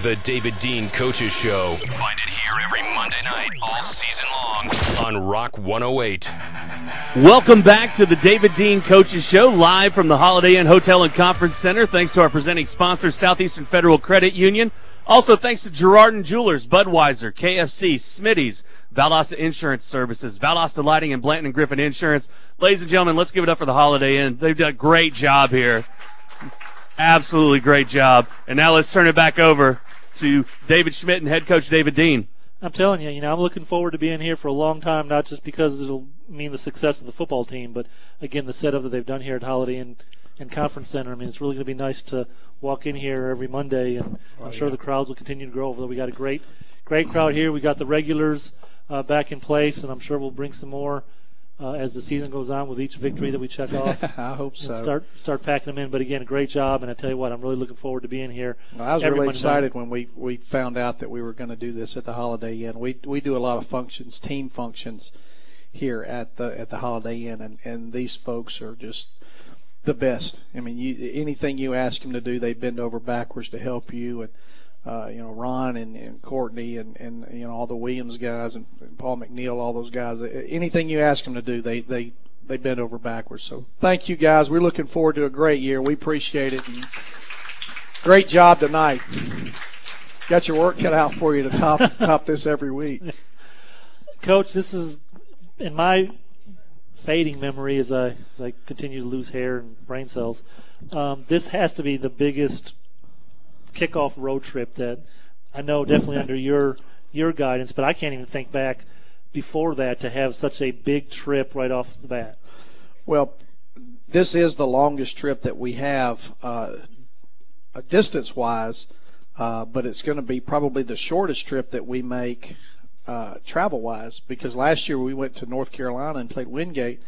The David Dean Coaches Show. Find it here every Monday night, all season long, on Rock 108. Welcome back to the David Dean Coaches Show, live from the Holiday Inn Hotel and Conference Center. Thanks to our presenting sponsor, Southeastern Federal Credit Union. Also, thanks to Girard & Jewelers, Budweiser, KFC, Smitty's, Valdosta Insurance Services, Valdosta Lighting, and Blanton & Griffin Insurance. Ladies and gentlemen, let's give it up for the Holiday Inn. They've done a great job here. Absolutely great job. And now let's turn it back over to David Schmidt and head coach David Dean. I'm telling you, I'm looking forward to being here for a long time, not just because it'll mean the success of the football team, but, again, the setup that they've done here at Holiday Inn and Conference Center. I mean, it's really going to be nice to walk in here every Monday, and I'm sure the crowds will continue to grow. Although we got a great crowd here. We got the regulars back in place, and I'm sure we'll bring some more as the season goes on with each victory that we check off. I hope so. And start packing them in. But again, a great job, and I tell you what, I'm really looking forward to being here. Well, I was really excited when we found out that we were going to do this at the Holiday Inn. We do a lot of functions, team functions here at the Holiday Inn, and these folks are just the best. I mean, anything you ask them to do, they bend over backwards to help you. And Ron and Courtney and all the Williams guys and Paul McNeil, all those guys. Anything you ask them to do, they bend over backwards. So thank you guys. We're looking forward to a great year. We appreciate it. And great job tonight. Got your work cut out for you to top this every week. Coach, this is in my fading memory as I continue to lose hair and brain cells. This has to be the biggest kickoff road trip that I know, definitely under your guidance, but I can't even think back before that to have such a big trip right off the bat. Well, this is the longest trip that we have distance-wise, but it's going to be probably the shortest trip that we make travel-wise, because last year we went to North Carolina and played Wingate.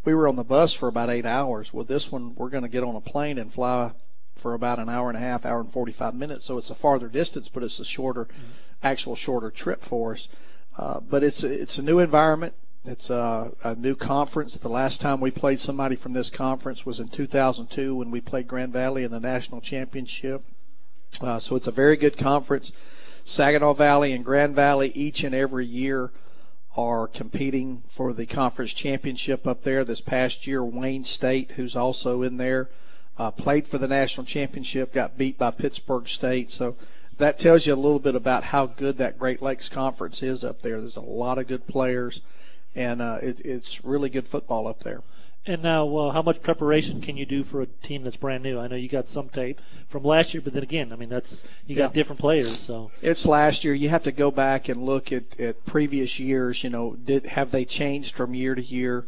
We were on the bus for about 8 hours. Well, this one we're going to get on a plane and fly for about an hour and a half, hour and 45 minutes. So it's a farther distance, but it's a shorter trip for us. But it's a new environment. It's a new conference. The last time we played somebody from this conference was in 2002 when we played Grand Valley in the national championship. So it's a very good conference. Saginaw Valley and Grand Valley each and every year are competing for the conference championship up there. This past year, Wayne State, who's also in there, played for the national championship, got beat by Pittsburgh State. So that tells you a little bit about how good that Great Lakes Conference is up there. There's a lot of good players, and it's really good football up there. And now, how much preparation can you do for a team that's brand new? I know you got some tape from last year, but then again, I mean, you got different players. So it's last year. You have to go back and look at previous years. You know, have they changed from year to year?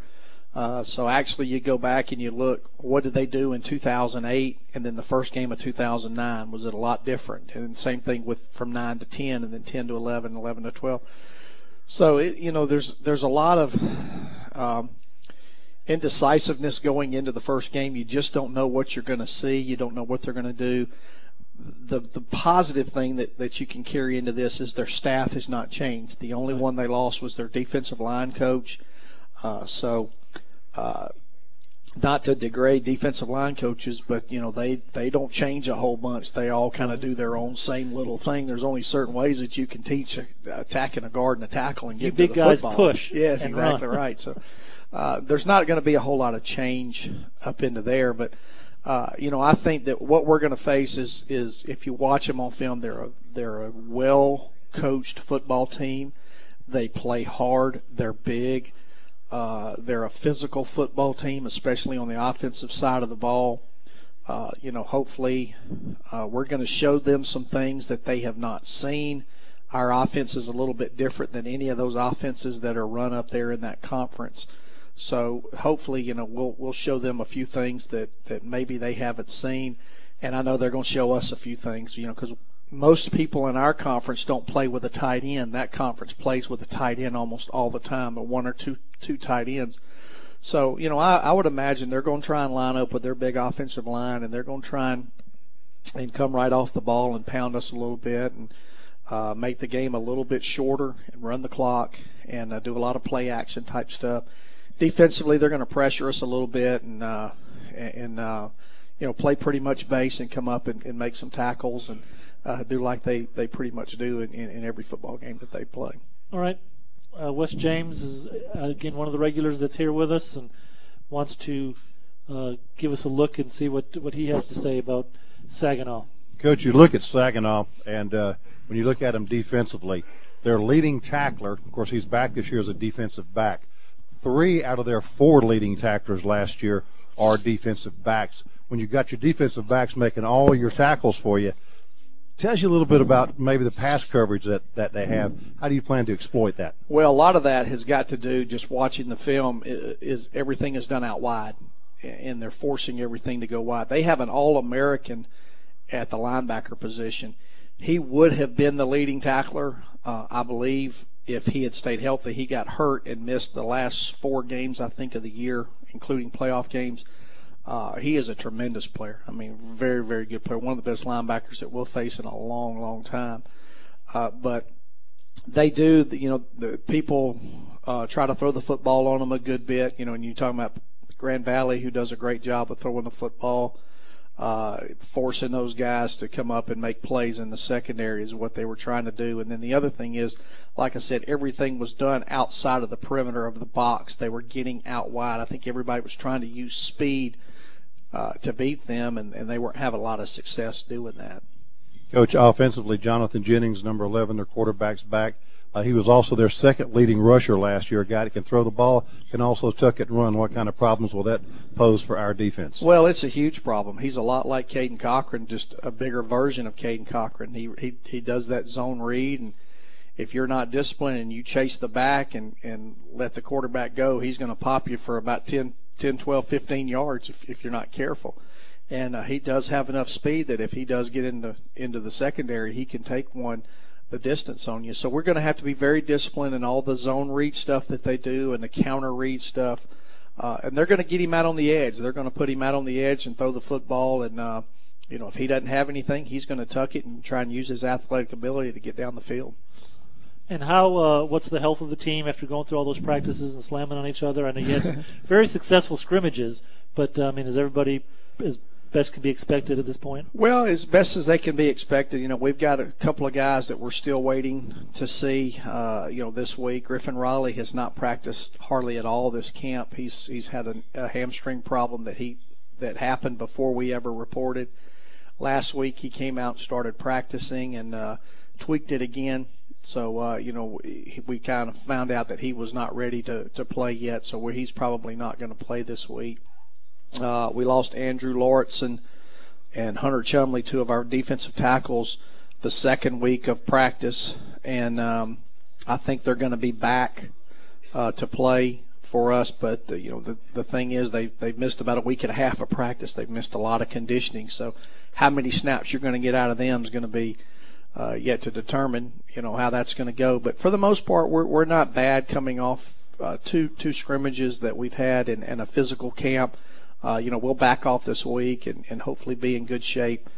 So actually, you go back and you look, what did they do in 2008, and then the first game of 2009? Was it a lot different? And same thing with from 9 to 10, and then 10 to 11, 11 to 12. So there's a lot of indecisiveness going into the first game. You just don't know what you're going to see. You don't know what they're going to do. The positive thing that you can carry into this is their staff has not changed. The only one they lost was their defensive line coach. Not to degrade defensive line coaches, but they don't change a whole bunch. They all kind of do their own same little thing. There's only certain ways that you can teach attacking a guard and a tackle and get big to the guys football. Push. Yes, and exactly run. right. So there's not going to be a whole lot of change up into there, but I think that what we're going to face is if you watch them on film, they're a well coached football team. They play hard. They're big. They're a physical football team, especially on the offensive side of the ball. Hopefully we're going to show them some things that they have not seen. Our offense is a little bit different than any of those offenses that are run up there in that conference. So hopefully, we'll show them a few things that maybe they haven't seen. And I know they're going to show us a few things, because most people in our conference don't play with a tight end. That conference plays with a tight end almost all the time, or one or two tight ends. So, I would imagine they're going to try and line up with their big offensive line, and they're going to try and come right off the ball and pound us a little bit and make the game a little bit shorter and run the clock and do a lot of play action type stuff. Defensively, they're going to pressure us a little bit and play pretty much base and come up and make some tackles and do like they pretty much do in every football game that they play. All right. Wes James is, again, one of the regulars that's here with us and wants to give us a look and see what he has to say about Saginaw. Coach, you look at Saginaw, and when you look at them defensively, their leading tackler, of course, he's back this year as a defensive back. 3 out of their 4 leading tacklers last year are defensive backs. When you've got your defensive backs making all your tackles for you, tells you a little bit about maybe the pass coverage that they have. How do you plan to exploit that? Well, a lot of that has got to do just watching the film is everything is done out wide, and they're forcing everything to go wide. They have an All-American at the linebacker position. He would have been the leading tackler, I believe, if he had stayed healthy. He got hurt and missed the last 4 games, I think, of the year, including playoff games. He is a tremendous player. I mean, very, very good player. One of the best linebackers that we'll face in a long, long time. But they do, the people try to throw the football on them a good bit. And you're talking about Grand Valley, who does a great job of throwing the football, forcing those guys to come up and make plays in the secondary is what they were trying to do. And then the other thing is, like I said, everything was done outside of the perimeter of the box. They were getting out wide. I think everybody was trying to use speed to beat them, and they weren't having a lot of success doing that. Coach, offensively, Jonathan Jennings, number 11, their quarterback's back. He was also their second leading rusher last year, a guy that can throw the ball, can also tuck it and run. What kind of problems will that pose for our defense? Well, it's a huge problem. He's a lot like Caden Cochran, just a bigger version of Caden Cochran. He does that zone read, and if you're not disciplined and you chase the back and let the quarterback go, he's going to pop you for about 10, 12, 15 yards if you're not careful. And he does have enough speed that if he does get into the secondary, he can take the distance on you. So we're going to have to be very disciplined in all the zone read stuff that they do and the counter read stuff. And they're going to get him out on the edge. They're going to put him out on the edge and throw the football. And, if he doesn't have anything, he's going to tuck it and try and use his athletic ability to get down the field. And how? What's the health of the team after going through all those practices and slamming on each other? I know you had some very successful scrimmages, but, is everybody as best can be expected at this point? Well, as best as they can be expected. We've got a couple of guys that we're still waiting to see, this week. Griffin Raleigh has not practiced hardly at all this camp. He's had a hamstring problem that he that happened before we ever reported. Last week he came out and started practicing and tweaked it again. So, we kind of found out that he was not ready to play yet, so he's probably not going to play this week. We lost Andrew Lauritsen and Hunter Chumley, two of our defensive tackles, the second week of practice, and I think they're going to be back to play for us. But the thing is, they've missed about a week and a half of practice. They've missed a lot of conditioning. So how many snaps you're going to get out of them is going to be yet to determine, how that's going to go. But for the most part, we're not bad coming off two scrimmages that we've had and a physical camp. We'll back off this week and hopefully be in good shape,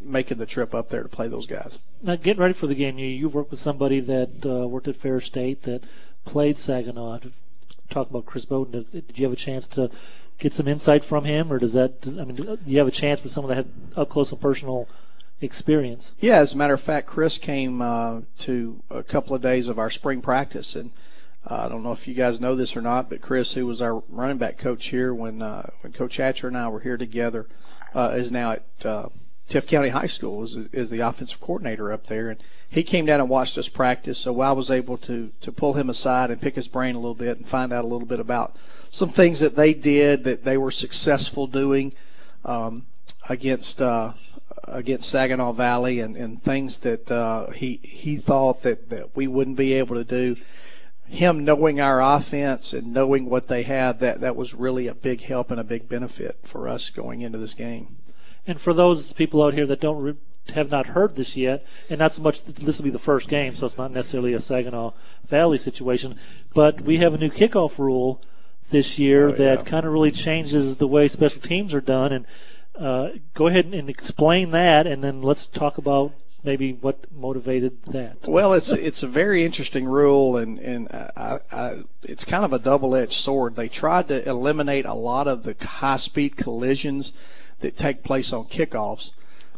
making the trip up there to play those guys. Now, getting ready for the game, you've worked with somebody that worked at Fair State that played Saginaw. Talk about Chris Bowden. Did you have a chance to get some insight from him, or do you have a chance with someone that had up close and personal experience? Yeah, as a matter of fact, Chris came to a couple of days of our spring practice, and I don't know if you guys know this or not, but Chris, who was our running back coach here when Coach Hatcher and I were here together, is now at Tift County High School, is the offensive coordinator up there, and he came down and watched us practice. So I was able to pull him aside and pick his brain a little bit and find out a little bit about some things that they did that they were successful doing against Saginaw Valley, and things that he thought that we wouldn't be able to do. Him knowing our offense and knowing what they had, that was really a big help and a big benefit for us going into this game. And for those people out here that have not heard this yet, and not so much this will be the first game, so it's not necessarily a Saginaw Valley situation, but we have a new kickoff rule this year that kind of really changes the way special teams are done. And go ahead and explain that, and then let's talk about maybe what motivated that. Well, it's a very interesting rule, and it's kind of a double-edged sword. They tried to eliminate a lot of the high-speed collisions that take place on kickoffs.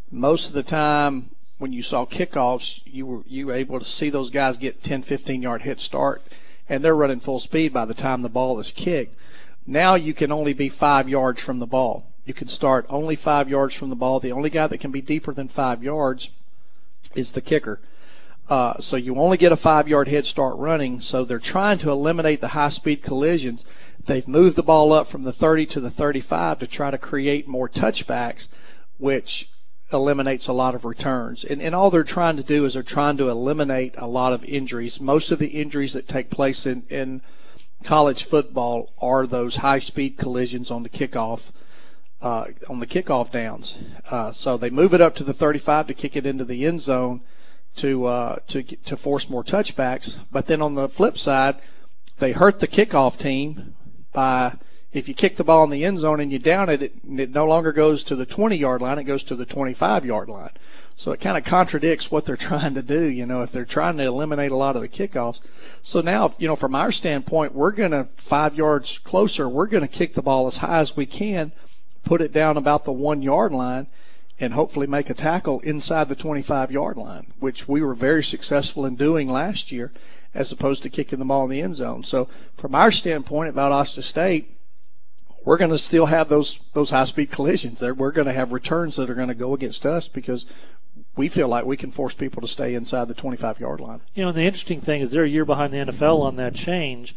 Most of the time when you saw kickoffs, you were able to see those guys get 10, 15-yard head start, and they're running full speed by the time the ball is kicked. Now you can only be 5 yards from the ball. You can start only 5 yards from the ball. The only guy that can be deeper than 5 yards is the kicker. So you only get a 5-yard head start running, so they're trying to eliminate the high-speed collisions. They've moved the ball up from the 30 to the 35 to try to create more touchbacks, which eliminates a lot of returns. And all they're trying to do is they're trying to eliminate a lot of injuries. Most of the injuries that take place in college football are those high-speed collisions on the kickoff downs. So they move it up to the 35 to kick it into the end zone to force more touchbacks. But then on the flip side, they hurt the kickoff team by, if you kick the ball in the end zone and you down it, it no longer goes to the 20-yard line, it goes to the 25-yard line. So it kind of contradicts what they're trying to do, if they're trying to eliminate a lot of the kickoffs. So now, from our standpoint, we're going to 5 yards closer, we're going to kick the ball as high as we can, put it down about the 1-yard line, and hopefully make a tackle inside the 25-yard line, which we were very successful in doing last year, as opposed to kicking the ball in the end zone. So from our standpoint at Valdosta State, we're going to still have those high-speed collisions there. We're going to have returns that are going to go against us because we feel like we can force people to stay inside the 25-yard line. And the interesting thing is they're a year behind the NFL on that change.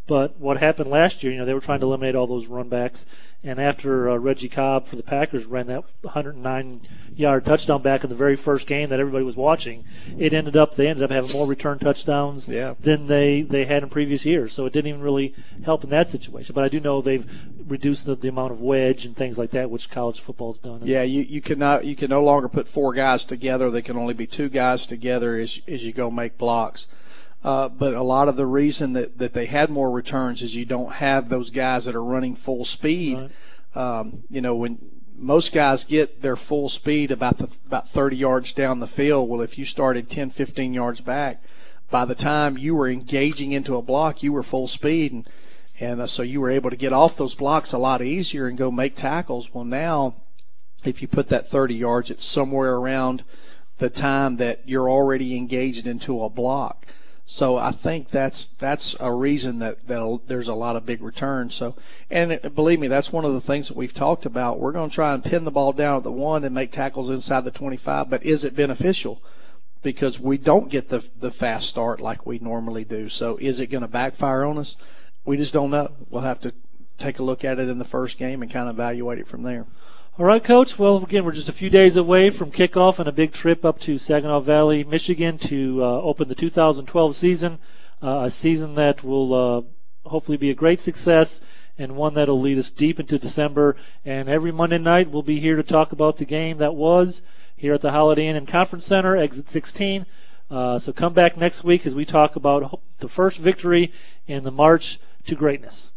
But what happened last year, they were trying to eliminate all those run backs. And after Reggie Cobb for the Packers ran that 109-yard touchdown back in the very first game that everybody was watching, they ended up having more return touchdowns than they had in previous years. So it didn't even really help in that situation. But I do know they've reduced the amount of wedge and things like that, which college football's done. Yeah, you can no longer put 4 guys together. They can only be 2 guys together as you go make blocks. But a lot of the reason that they had more returns is you don't have those guys that are running full speed. Right. When most guys get their full speed about 30 yards down the field, well, if you started 10, 15 yards back, by the time you were engaging into a block, you were full speed. And so you were able to get off those blocks a lot easier and go make tackles. Well, now if you put that 30 yards, it's somewhere around the time that you're already engaged into a block. So I think that's a reason that there's a lot of big returns. So, and believe me, that's one of the things that we've talked about. We're going to try and pin the ball down at the 1 and make tackles inside the 25, but is it beneficial? Because we don't get the fast start like we normally do. So is it going to backfire on us? We just don't know. We'll have to take a look at it in the first game and kind of evaluate it from there. All right, Coach. Well, again, we're just a few days away from kickoff and a big trip up to Saginaw Valley, Michigan to open the 2012 season, a season that will hopefully be a great success and one that will lead us deep into December. And every Monday night we'll be here to talk about the game that was here at the Holiday Inn and Conference Center, Exit 16. So come back next week as we talk about the first victory in the march to greatness.